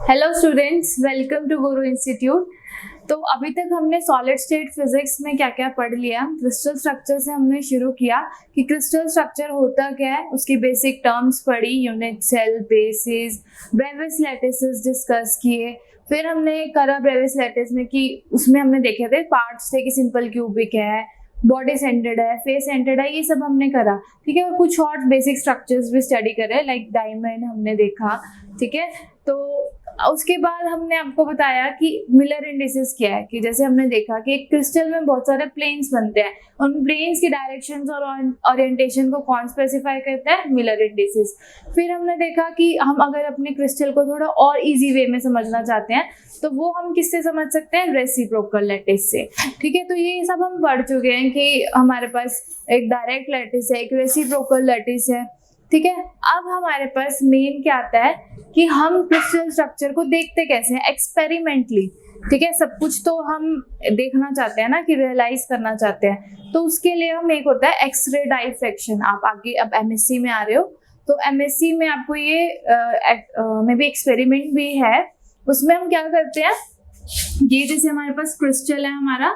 Hello students, welcome to Guru institute. तो अभी तक हमने सॉलिड स्टेट फिजिक्स में क्या क्या पढ़ लिया। क्रिस्टल स्ट्रक्चर से हमने शुरू किया कि क्रिस्टल स्ट्रक्चर होता क्या है, उसकी बेसिक टर्म्स पढ़ी, unit cell, basis, Bravais lattices discuss किए। फिर हमने करा ब्रेविस लैटिस में कि उसमें हमने देखे थे पार्ट्स थे कि सिंपल क्यूबिक है, बॉडी सेंटर्ड है, फेस सेंटर्ड है, ये सब हमने करा। ठीक है, और कुछ और बेसिक स्ट्रक्चर्स भी स्टडी करे, लाइक डायमंड हमने देखा। ठीक है, तो उसके बाद हमने आपको बताया कि मिलर इंडिसेस क्या है, कि जैसे हमने देखा कि एक क्रिस्टल में बहुत सारे प्लेन्स बनते हैं, उन प्लेन्स की डायरेक्शंस और ओरिएंटेशन को कौन स्पेसिफाई करता है, मिलर इंडिसेस। फिर हमने देखा कि हम अगर अपने क्रिस्टल को थोड़ा और इजी वे में समझना चाहते हैं तो वो हम किससे समझ सकते हैं, रेसिप्रोकल लैटिस से। ठीक है, तो ये सब हम पढ़ चुके हैं कि हमारे पास एक डायरेक्ट लैटिस है, एक रेसिप्रोकल लैटिस है। ठीक है, अब हमारे पास मेन क्या आता है कि हम क्रिस्टल स्ट्रक्चर को देखते कैसे हैं, एक्सपेरिमेंटली। ठीक है, सब कुछ तो हम देखना चाहते हैं ना, कि रियलाइज करना चाहते हैं, तो उसके लिए हम एक होता है एक्सरे डाइफ्रैक्शन। आप आगे अब एमएससी में आ रहे हो तो एमएससी में आपको ये मे बी एक्सपेरिमेंट भी है। उसमें हम क्या करते हैं, ये जैसे हमारे पास क्रिस्टल है हमारा,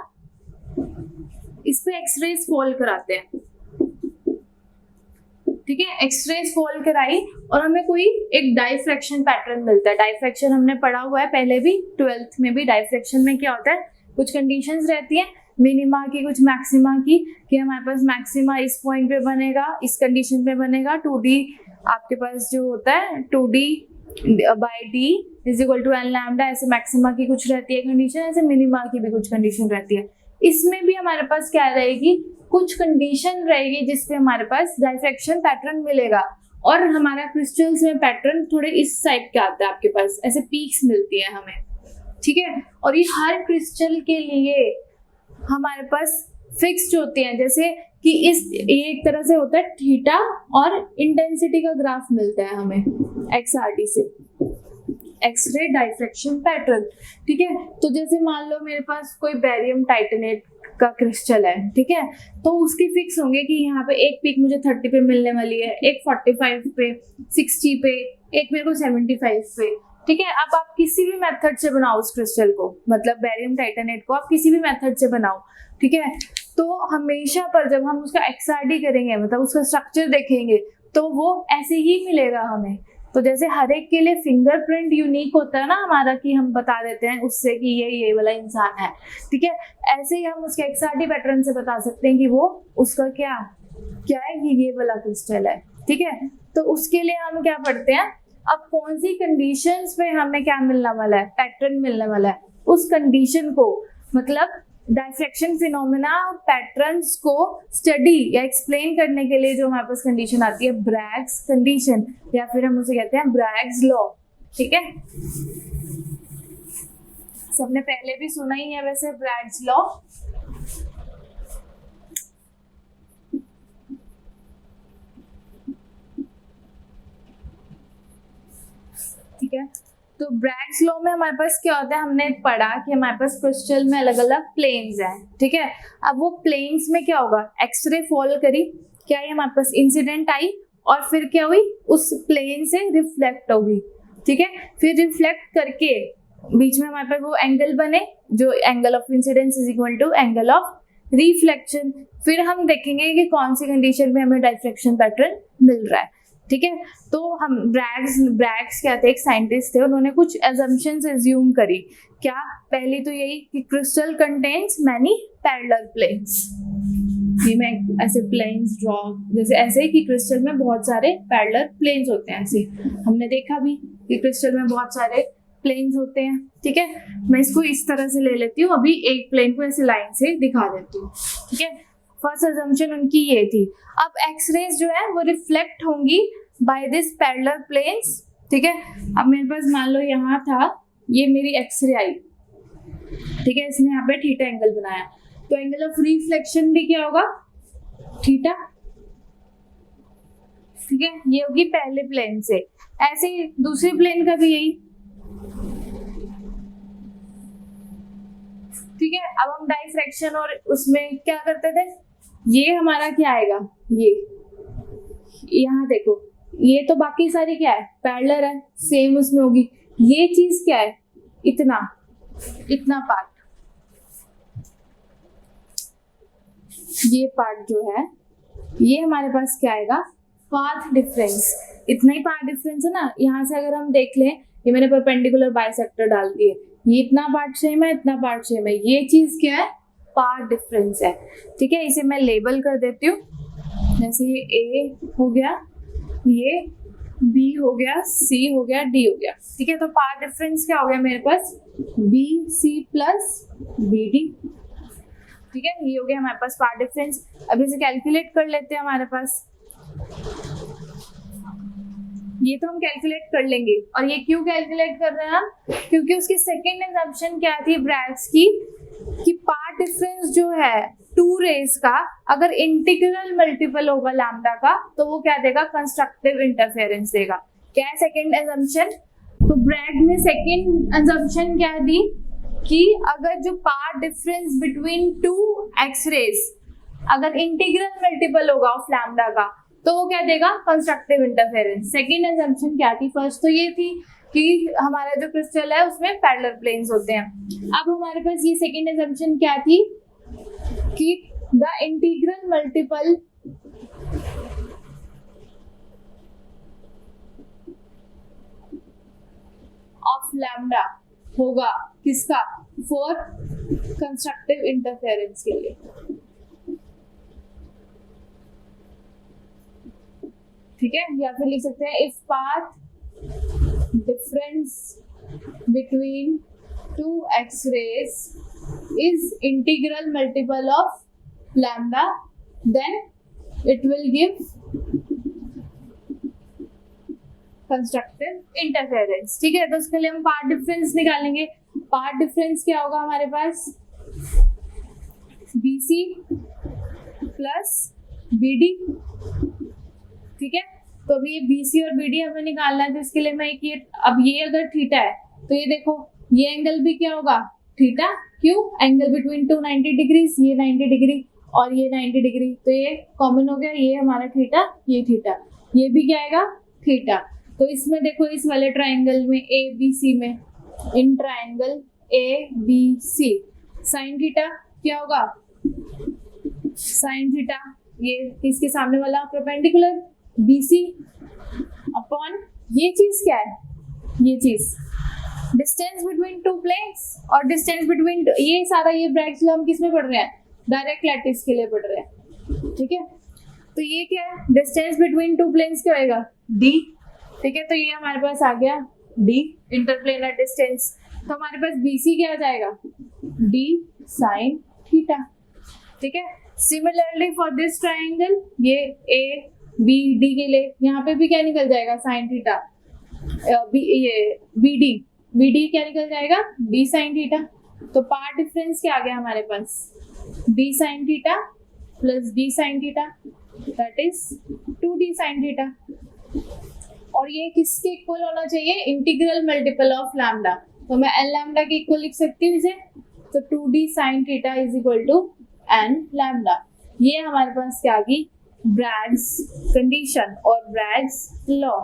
इस पे एक्सरेज फॉल कराते हैं। ठीक है, एक्सरेज फॉल कराई और हमें कोई एक डाइफ्रैक्शन पैटर्न मिलता है। डाइफ्रैक्शन हमने पढ़ा हुआ है पहले भी, 12th में भी। डाइफ्रैक्शन में क्या होता है, कुछ कंडीशंस रहती है, मिनिमा की, कुछ मैक्सिमा की, कि हमारे पास मैक्सिमा इस पॉइंट पे बनेगा, इस कंडीशन पे बनेगा। 2D आपके पास जो होता है 2D by d is equal to n lambda, ऐसे मैक्सिमा की कुछ रहती है कंडीशन, ऐसे मिनिमा की भी कुछ कंडीशन रहती है। इसमें भी हमारे पास क्या रहेगी, कुछ कंडीशन रहेगी जिसपे हमारे पास डाइफ्रैक्शन पैटर्न मिलेगा। और हमारा क्रिस्टल्स में पैटर्न थोड़े इस टाइप का आता है, आपके पास ऐसे पीक्स मिलती है हमें। ठीक है, और ये हर क्रिस्टल के लिए हमारे पास फिक्स्ड होती हैं, जैसे कि ये एक तरह से होता है थीटा, और इंटेंसिटी का ग्राफ मिलता है हमें XRD से, एक्सरे डाइफ्रैक्शन पैटर्न। ठीक है, तो जैसे मान लो मेरे पास कोई बेरियम टाइटेनेट का क्रिस्टल है, ठीक है, तो उसकी फिक्स होंगे कि यहाँ पे एक पीक मुझे 30 पे मिलने वाली है, एक 45 पे, 60 पे, एक मेरे को 75 पे। ठीक है, अब आप किसी भी मेथड से बनाओ उस क्रिस्टल को, मतलब बेरियम टाइटेनेट को आप किसी भी मेथड से बनाओ। ठीक है, तो हमेशा पर जब हम उसका XRD करेंगे, मतलब उसका स्ट्रक्चर देखेंगे, तो वो ऐसे ही मिलेगा हमें। तो जैसे हर एक के लिए फिंगरप्रिंट यूनिक होता है ना हमारा, कि हम बता देते हैं उससे कि ये वाला इंसान है। ठीक है, ऐसे ही हम उसके XRD पैटर्न से बता सकते हैं कि वो उसका क्या है, ये वाला क्रिस्टल है। ठीक है, तो उसके लिए हम क्या पढ़ते हैं, अब कौन सी कंडीशंस पे हमें क्या मिलने वाला है, पैटर्न मिलने वाला है, उस कंडीशन को, मतलब डाइफ्रैक्शन फिनोमेना पैटर्न्स को स्टडी या एक्सप्लेन करने के लिए जो हमारे पास कंडीशन आती है, ब्रैग्स कंडीशन, या फिर हम उसे कहते हैं ब्रैग्स लॉ। ठीक है, सबने पहले भी सुना ही है वैसे ब्रैग्स लॉ। ठीक है, तो ब्रैग्स लॉ में हमारे पास क्या होता है, हमने पढ़ा कि हमारे पास क्रिस्टल में अलग अलग प्लेन्स हैं। ठीक है, अब वो प्लेन्स में क्या होगा, एक्सरे फॉल करी, क्या ये हमारे पास इंसिडेंट आई, और फिर क्या हुई, उस प्लेन से रिफ्लेक्ट होगी। ठीक है, फिर रिफ्लेक्ट करके बीच में हमारे पास वो एंगल बने, जो angle of incidence is equal to angle of reflection. फिर हम देखेंगे कि कौन सी कंडीशन में हमें डाइफ्रैक्शन पैटर्न मिल रहा है। ठीक है, तो हम ब्रैग्स क्या थे, एक साइंटिस्ट थे, उन्होंने कुछ एजम्पशंस एज्यूम करी। क्या, पहली तो यही कि crystal contains many parallel planes. ये मैं ऐसे प्लेन्स ड्रॉ, जैसे ऐसे कि क्रिस्टल में बहुत सारे पैरेलल प्लेन्स होते हैं, ऐसे हमने देखा भी कि क्रिस्टल में बहुत सारे प्लेन्स होते हैं। ठीक है, मैं इसको इस तरह से ले लेती हूँ, अभी एक प्लेन को ऐसे लाइन से दिखा देती हूँ। ठीक है, फर्स्ट अजम्पशन उनकी ये थी। अब एक्सरेज जो है वो रिफ्लेक्ट होंगी बाय दिस पैरेलल प्लेन्स। ठीक है, अब मेरे पास मान लो यहाँ था, ये मेरी एक्सरे आई। ठीक है, इसने यहाँ पे थीटा एंगल बनाया, तो एंगल ऑफ रिफ्लेक्शन भी क्या होगा, थीटा। ठीक है, ये होगी पहले प्लेन से। ऐसे ही दूसरे प्लेन का भी यही। ठीक है, अब हम डाइफ्रैक्शन और उसमें क्या करते थे, ये हमारा क्या आएगा, ये यहाँ देखो, ये तो बाकी सारी क्या है, पैरेलल है, सेम उसमें होगी। ये चीज क्या है, इतना पार्ट, ये पार्ट जो है ये हमारे पास क्या आएगा, पाथ डिफरेंस। इतना ही पार्ट डिफरेंस है ना। यहाँ से अगर हम देख लें, ये मैंने परपेंडिकुलर बाइसेक्टर डाल दी है, ये इतना पार्ट सेम है, इतना पार्ट सेम है, ये चीज क्या है, पार्ट डिफरेंस है। ठीक है, इसे मैं लेबल कर देती हूँ, जैसे ये ए हो गया, ये बी हो गया, सी हो गया, डी हो गया। ठीक है, तो पार्ट डिफरेंस क्या हो गया मेरे पास, B C plus B D. ठीक है, ये हो गया हमारे पास पार्ट डिफरेंस। अब इसे कैलकुलेट कर लेते हैं हमारे पास। ये तो हम कैलकुलेट कर लेंगे, और ये क्यों कैलकुलेट कर रहे हैं हम, क्योंकि उसकी सेकेंड एग्जम्पशन क्या थी ब्रैग्स की, कि पार्ट डिफरेंस जो है टू रेज का अगर इंटीग्रल मल्टीपल होगा लैम्डा का तो वो क्या देगा, कंस्ट्रक्टिव इंटरफेरेंस देगा। क्या है सेकेंड एग्जम्पशन, तो ब्रैग ने सेकेंड एग्जम्पशन क्या दी, कि अगर जो path difference between two X rays अगर इंटीग्रल मल्टीपल होगा ऑफ लैम्डा का तो वो क्या देगा, कंस्ट्रक्टिव इंटरफेरेंस। सेकेंड एग्जम्पशन क्या थी, फर्स्ट तो ये थी कि हमारा जो क्रिस्टल है उसमें पैरेलल प्लेन्स होते हैं। अब हमारे पास ये सेकेंड एग्जम्पशन क्या थी, कि the integral multiple of lambda होगा किसका, फॉर कंस्ट्रक्टिव इंटरफेरेंस के लिए। ठीक है, या फिर लिख सकते हैं if path difference between two X rays is integral multiple of lambda then it will give constructive interference. ठीक है, तो उसके लिए हम पार्ट डिफरेंस निकालेंगे। पार्ट डिफरेंस क्या होगा हमारे पास, BC प्लस BD। ठीक है, तो अभी ये BC और BD हमें निकालना है, तो इसके लिए मैं एक ये, अब ये अगर थीटा है तो ये देखो ये एंगल भी क्या होगा, थीटा। क्यों, एंगल बिटवीन टू 90 डिग्रीज, ये 90 डिग्री और ये 90 डिग्री, तो ये कॉमन हो गया, ये हमारा थीटा, ये थीटा, ये भी क्या आएगा, थीटा। तो इसमें देखो इस वाले ट्राइंगल में ABC में, in triangle ABC sine theta क्या होगा, साइन थीटा, ये इसके सामने वाला परपेंडिकुलर BC अपॉन ये चीज क्या है, ये चीज डिस्टेंस बिटवीन टू प्लेन्स, और डिस्टेंस बिटवीन ये सारा ये ब्रैकेट हम किस में पढ़ रहे हैं, डायरेक्ट लैटिस के लिए पढ़ रहे हैं। ठीक है, तो ये क्या है, डिस्टेंस बिटवीन टू प्लेन्स क्या होएगा, D। ठीक है, तो ये हमारे पास आ गया D, इंटरप्लेनर डिस्टेंस। तो हमारे पास BC क्या आ जाएगा, D साइन थीटा। ठीक है, सिमिलरली फॉर दिस ट्राइंगल, ये ABD के लिए यहाँ पे भी क्या निकल जाएगा, साइन थीटा। ये BD क्या निकल जाएगा, D साइन थीटा। तो पार्ट डिफरेंस क्या आ गया हमारे पास, D sine theta plus D sine theta, that is 2D sine theta. और ये किसके इक्वल होना चाहिए, इंटीग्रल मल्टीपल ऑफ लैम्डा। तो मैं N लैम्डा के इक्वल लिख सकती हूँ इसे, तो 2D sine theta is equal to N lambda. ये हमारे पास क्या आ गई, ब्रैग्स कंडीशन और ब्रैग्स लॉ।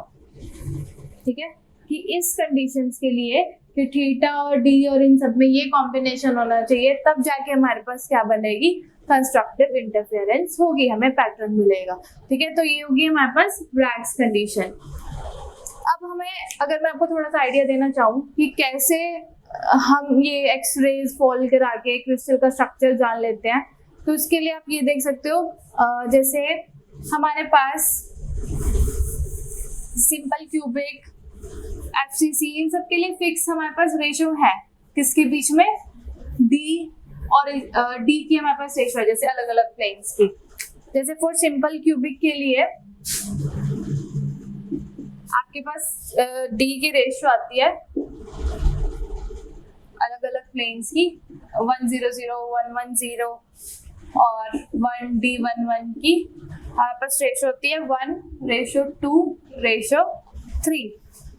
ठीक है, कि इस कंडीशंस के लिए कि थीटा और D और इन सब में ये कॉम्बिनेशन होना चाहिए, तब जाके हमारे पास क्या बनेगी, कंस्ट्रक्टिव इंटरफेरेंस होगी, हमें पैटर्न मिलेगा। ठीक है, तो ये होगी हमारे पास ब्रैग्स कंडीशन। अब हमें, अगर मैं आपको थोड़ा सा आइडिया देना चाहूँ कि कैसे हम ये एक्स रेज फॉल करा के क्रिस्टल का स्ट्रक्चर जान लेते हैं, तो उसके लिए आप ये देख सकते हो, जैसे हमारे पास सिंपल क्यूबिक FCC इन सब के लिए फिक्स हमारे पास रेशियो है, किसके बीच में, D और D की हमारे पास रेशियो है, जैसे अलग अलग प्लेन्स की। जैसे फॉर सिंपल क्यूबिक के लिए आपके पास D की रेशियो आती है अलग अलग प्लेन्स की, 100, 110 और 1D11 की हमारे पास रेशियो होती है 1:2:3।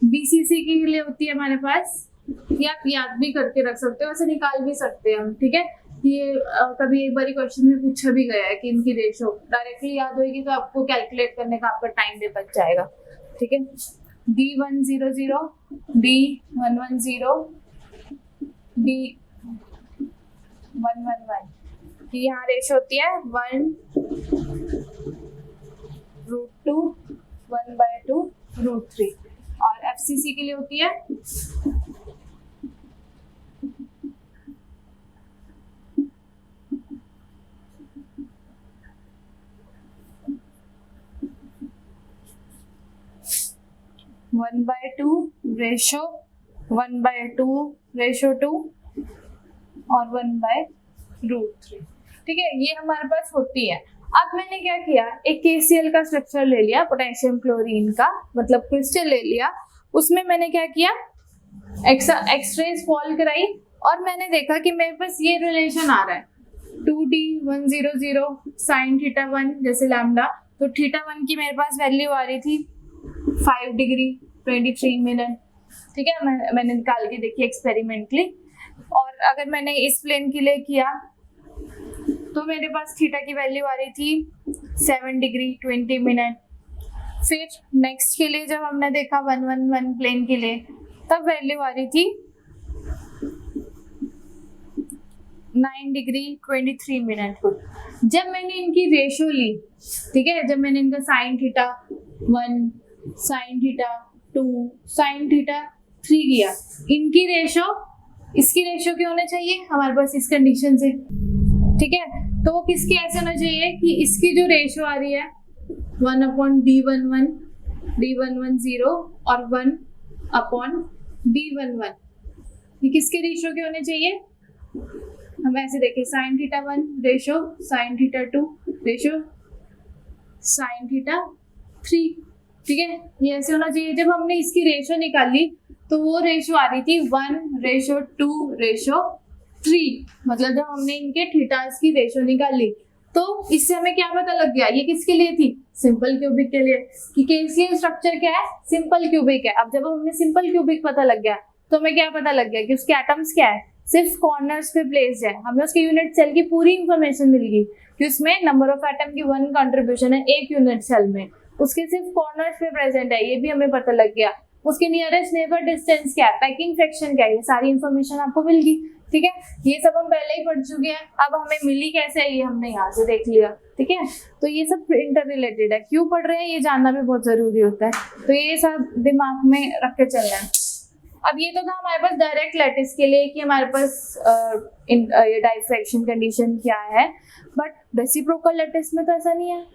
BCC के लिए होती है हमारे पास, ये आप याद भी करके रख सकते हो, ऐसे निकाल भी सकते हैं हम। ठीक है, ये कभी एक बार क्वेश्चन में पूछा भी गया है कि इनकी रेशियो डायरेक्टली याद होगी तो आपको कैलकुलेट करने का आपका टाइम भी बच जाएगा। ठीक है, D100, D110, D111 की यहाँ रेशो होती है 1/2, 1/2√3 और FCC के लिए होती है 1/2 और 1/√3। ठीक है, ये हमारे पास होती है। अब मैंने क्या किया, एक KCl का स्ट्रक्चर ले लिया, पोटेशियम क्लोरीन का, मतलब क्रिस्टल ले लिया। उसमें मैंने क्या किया, एक्सरेज फॉल कराई और मैंने देखा कि मेरे पास ये रिलेशन आ रहा है 2D100 sin θ1 जैसे लैम्डा। तो θ1 की मेरे पास वैल्यू आ रही थी 5 डिग्री 23 मिनट। ठीक है, मैंने निकाल के देखी एक्सपेरिमेंटली। और अगर मैंने इस प्लेन के लिए किया तो मेरे पास थीटा की वैल्यू आ रही थी 7 डिग्री 20 मिनट। फिर नेक्स्ट के लिए जब हमने देखा 111 प्लेन के लिए, तब वैल्यू आ रही थी 9 डिग्री 23 मिनट को। जब मैंने इनकी रेशो ली, ठीक है, जब मैंने इनका sin θ1, sin θ2, sin θ3 किया, इनकी रेशो इसकी रेशो क्या होने चाहिए हमारे पास इस कंडीशन से। ठीक है, तो वो किसके ऐसे होना चाहिए कि इसकी जो रेशो आ रही है 1/D11, D110 और 1/D11, ये किसके रेशो के होने चाहिए। हम ऐसे देखें, sin θ1 ratio sin θ2 ratio sin θ3। ठीक है, ये ऐसे होना चाहिए। जब हमने इसकी रेशो निकाली तो वो रेशो आ रही थी 1:2:3। मतलब जब हमने इनके थीटास की रेशो निकाली तो इससे हमें क्या पता लग गया, ये किसके लिए थी, सिंपल क्यूबिक के लिए, कि KCl स्ट्रक्चर क्या है, सिंपल क्यूबिक है। अब जब हमें सिंपल क्यूबिक पता लग गया तो हमें क्या पता लग गया कि उसके एटम्स क्या है, सिर्फ कॉर्नर्स पे प्लेस्ड है। हमें उसके यूनिट सेल की पूरी इंफॉर्मेशन मिल गई कि उसमें नंबर ऑफ एटम की 1 कंट्रीब्यूशन है एक यूनिट सेल में, उसके सिर्फ कॉर्नर्स पे प्रेजेंट है, ये भी हमें पता लग गया। उसके नियरेस्ट नेबर डिस्टेंस क्या है, पैकिंग फ्रैक्शन क्या है, ये सारी इंफॉर्मेशन आपको मिल गई। ठीक है, ये सब हम पहले ही पढ़ चुके हैं। अब हमें मिली कैसे है ये हमने यहाँ से देख लिया। ठीक है, तो ये सब इंटर रिलेटेड है, क्यों पढ़ रहे हैं ये जानना भी बहुत जरूरी होता है, तो ये सब दिमाग में रख के चलना है। अब ये तो था हमारे पास डायरेक्ट लैटिस के लिए कि हमारे पास ये डाइफ्रैक्शन कंडीशन क्या है, बट रेसिप्रोकल लैटिस में तो ऐसा नहीं है।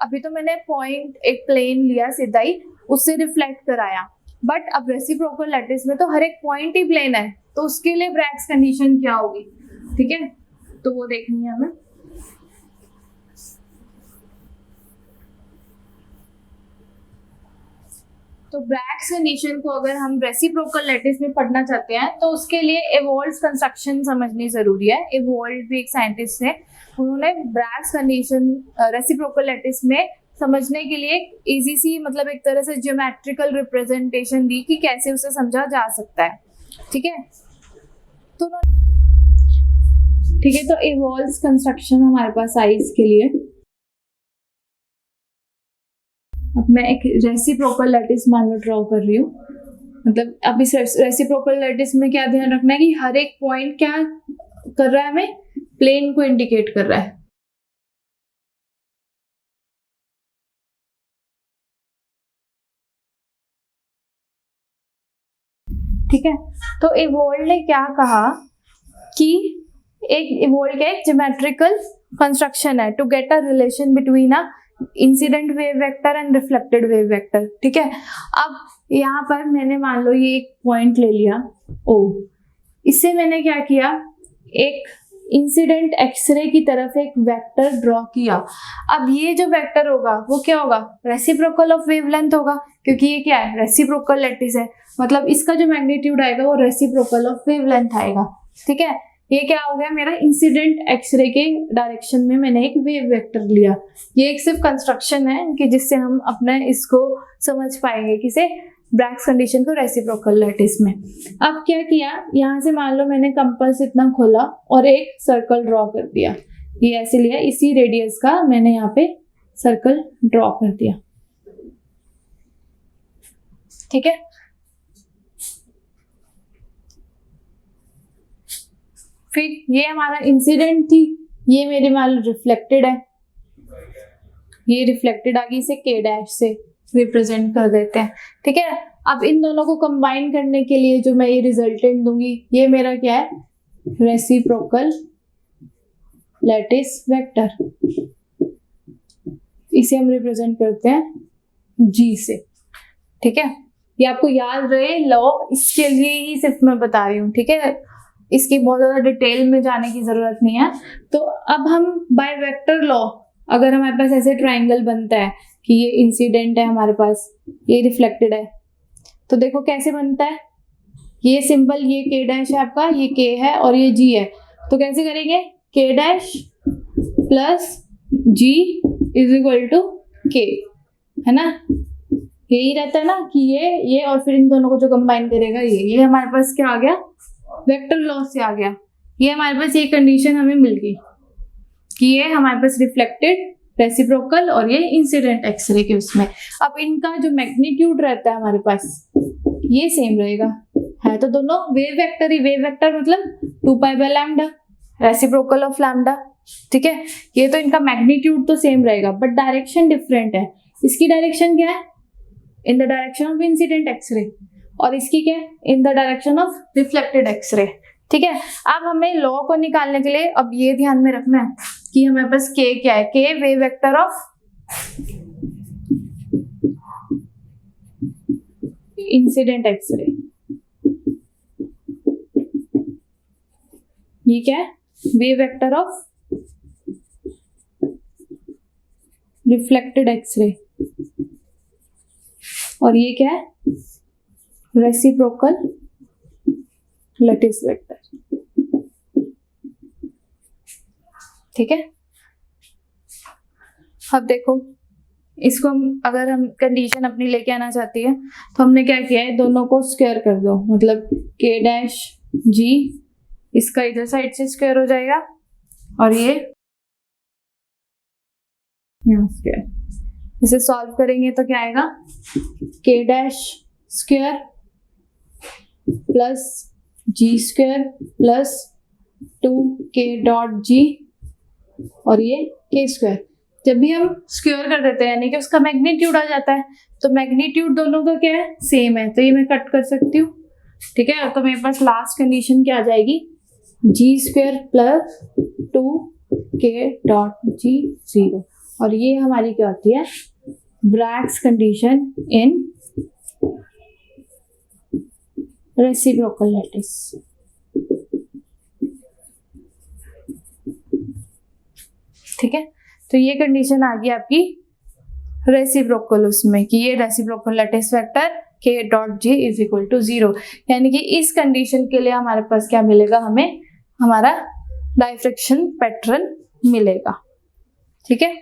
अभी तो मैंने पॉइंट एक प्लेन लिया सीधा ही, उससे रिफ्लेक्ट कराया, बट अब रेसिप्रोकल लैटिस में तो हर एक पॉइंट ही प्लेन है, तो उसके लिए ब्रैग्स कंडीशन क्या होगी। ठीक है, तो वो देखनी है हमें। तो ब्रैग्स कंडीशन को अगर हम रेसिप्रोकल लैटिस में पढ़ना चाहते हैं तो उसके लिए एवोल्व्ड कंस्ट्रक्शन समझनी जरूरी है। एवोल्व्ड भी एक साइंटिस्ट है, उन्होंने ब्रैग्स कंडीशन रेसिप्रोकल लैटिस में समझने के लिए इजी सी, मतलब एक तरह से ज्योमेट्रिकल रिप्रेजेंटेशन दी कि कैसे उसे समझा जा सकता है। ठीक है, तो ठीक है, तो एवोल्व्ड कंस्ट्रक्शन हमारे पास आई इसके लिए। अब मैं एक रेसिप्रोकल लैटिस मान लो ड्रॉ कर रही हूँ। मतलब अब इस रेसिप्रोकल लैटिस में क्या ध्यान रखना है कि हर एक पॉइंट क्या कर रहा है, हमें प्लेन को इंडिकेट कर रहा है। ठीक है, तो एवोल्ड ने क्या कहा कि एवोल्ड का एक ज्योमेट्रिकल कंस्ट्रक्शन है to get a relation between a incident wave vector and reflected wave vector. ठीक है, अब यहाँ पर मैंने मान लो ये एक पॉइंट ले लिया O, इससे मैंने क्या किया, एक इंसिडेंट एक्सरे की तरफ एक वेक्टर ड्रॉ किया। अब ये जो वेक्टर होगा वो क्या होगा, रेसिप्रोकल ऑफ वेवलेंथ होगा, क्योंकि ये क्या है, रेसिप्रोकल लैटिस है, मतलब इसका जो मैग्नीट्यूड आएगा वो रेसिप्रोकल ऑफ वेवलेंथ आएगा। ठीक है, ये क्या हो गया, मेरा इंसिडेंट एक्सरे के डायरेक्शन में मैंने एक वेव वेक्टर लिया। ये एक सिर्फ कंस्ट्रक्शन है कि जिससे हम अपने इसको समझ पाएंगे, किसे, ब्रैग्स कंडीशन को रेसिप्रोकल लैटिस में। अब क्या किया, यहाँ से मान लो मैंने कंपास इतना खोला और एक सर्कल ड्रॉ कर दिया, ये ऐसे लिया, इसी रेडियस का मैंने यहाँ पे सर्कल ड्रॉ कर दिया। ठीक है। फिर ये हमारा इंसिडेंट थी, ये मेरे मान रिफ्लेक्टेड है, ये रिफ्लेक्टेड आ गई, इसे के डैश से रिप्रेजेंट कर देते हैं। ठीक है, अब इन दोनों को कंबाइन करने के लिए जो मैं ये रिजल्टेंट दूंगी, ये मेरा क्या है, रेसिप्रोकल लैटिस वेक्टर, इसे हम रिप्रेजेंट करते हैं जी से। ठीक है, ये आपको याद रहे लॉ, इसके लिए ही सिर्फ मैं बता रही हूँ। ठीक है, इसकी बहुत ज्यादा डिटेल में जाने की जरूरत नहीं है। तो अब हम बाय वेक्टर लॉ, अगर हमारे पास ऐसे ट्राइंगल बनता है कि ये इंसिडेंट है हमारे पास, ये रिफ्लेक्टेड है, तो देखो कैसे बनता है, ये सिंपल, ये के डैश है आपका, ये के है और ये जी है, तो कैसे करेंगे, k dash plus G is equal to k, है ना, यही रहता है ना कि ये और फिर इन दोनों को जो कंबाइन करेगा ये हमारे पास क्या आ गया, वेक्टर लॉ से आ गया। ये हमारे पास ये कंडीशन हमें मिल गई कि ये हमारे पास रिफ्लेक्टेड, रेसिप्रोकल और ये इंसिडेंट एक्सरे के उसमें। अब इनका जो मैग्नीट्यूड रहता है हमारे पास ये सेम रहेगा, है तो दोनों वेव वेक्टर ही, वेव वेक्टर मतलब 2 pi by lambda, reciprocal of lambda. ठीक है, ये तो इनका मैग्नीट्यूड तो सेम रहेगा बट डायरेक्शन डिफरेंट है। इसकी डायरेक्शन क्या है, in the direction of incident X ray, और इसकी क्या है, in the direction of reflected X ray. ठीक है, अब हमें लॉ को निकालने के लिए अब ये ध्यान में रखना है कि हमारे पास के क्या है, k wave vector of incident X ray, ये क्या है, wave vector of reflected X ray, और ये क्या है, रेसिप्रोकल लैटिस वेक्टर। ठीक है, अब देखो इसको अगर हम कंडीशन अपनी लेके आना चाहती है तो हमने क्या किया है, दोनों को स्क्वायर कर दो, मतलब के डैश जी, इसका इधर साइड से स्क्वायर हो जाएगा और ये यहाँ स्क्वायर, इसे सॉल्व करेंगे तो क्या आएगा, k dash square plus g square plus 2k dot g और ये के स्क्वायर। जब भी हम स्क्वायर कर देते हैं यानी कि उसका मैग्नीट्यूड आ जाता है, तो मैग्नीट्यूड दोनों का क्या है, सेम है, तो ये मैं कट कर सकती हूँ। ठीक है, तो मेरे पास लास्ट कंडीशन क्या आ जाएगी, g square plus 2k dot g 0, और ये हमारी क्या होती है, Bragg's condition in reciprocal lattice. ठीक है, तो ये कंडीशन आ गई आपकी रेसिप्रोकल उसमें कि ये reciprocal lattice vector k dot G is equal to 0, यानी कि इस कंडीशन के लिए हमारे पास क्या मिलेगा, हमें हमारा डायफ्रैक्शन पैटर्न मिलेगा। ठीक है।